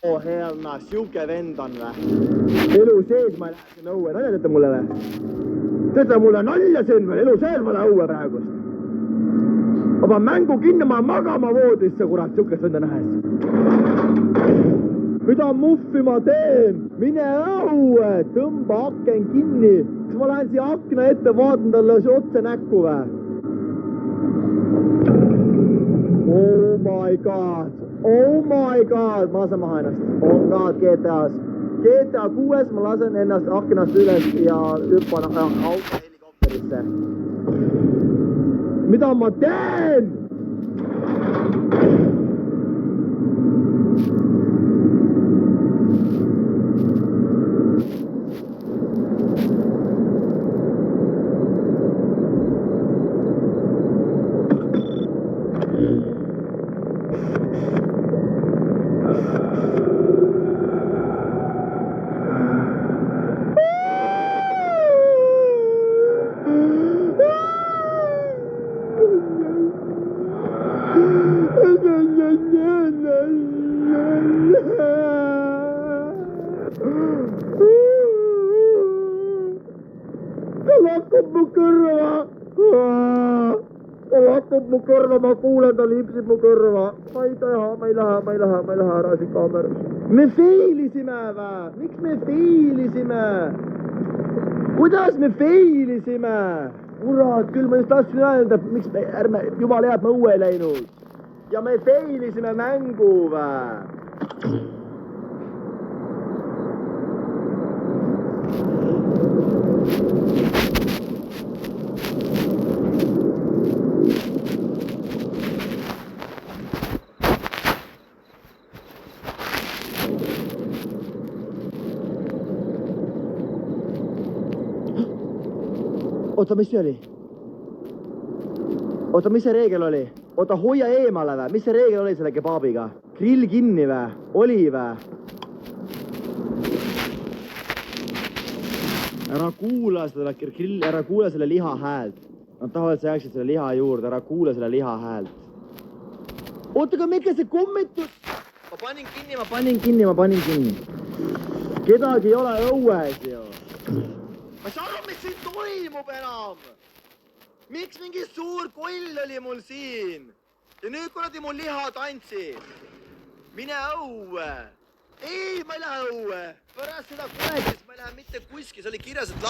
Oh herna, siuke vend on või? Elu sees ma ei lähe sinna õue, nalja teete mulle või? Teete mulle nalja siin veel, elu sees ma lähen õue praegust. Ma pean mängu kinni, ma magama voodisse, kurat, siukest venda nähes. Mida muffi ma teen? Mine õue, tõmba aken kinni. Kas ma lähen siia akna ette, vaatan talle otse näkku või? Oh my god, ma lasen maha ennast. On god GTA-s. GTA 6 ma lasen ennast aknast üles ja hüppan auto helikopterisse. Mida ma teen? Mu kõrva, ma kuulen, ta lipsib mu kõrva. Ma ei taha, ma ei lähe ära siin kaameras. Me feilisime vä? Miks me feilisime? Kuidas me feilisime? Kurat, küll ma just tahtsin öelda, miks me, ärme, jumala head, me õue ei läinud. Ja me feilisime mängu vä? Oota, mis see oli? Oota, mis see reegel oli? Oota, hoia eemale vä? Mis see reegel oli selle kebaabiga? Grill kinni vä? Oli vä? Ära kuula seda grill, ära kuula selle liha häält. Nad tahavad, et sa jääksid selle liha juurde, ära kuula selle liha häält. Oota, aga mikä see kommentus? Ma panin kinni. Kedagi ei ole õues ju. Ma ei saa aru, mis siin toimub enam! Miks mingi suur koll oli mul siin? Ja nüüd kuradi mul liha tantsib. Mine õue! Ei, ma ei lähe õue! Pärast seda kohetis ma ei lähe mitte kuski, see oli kirjas, et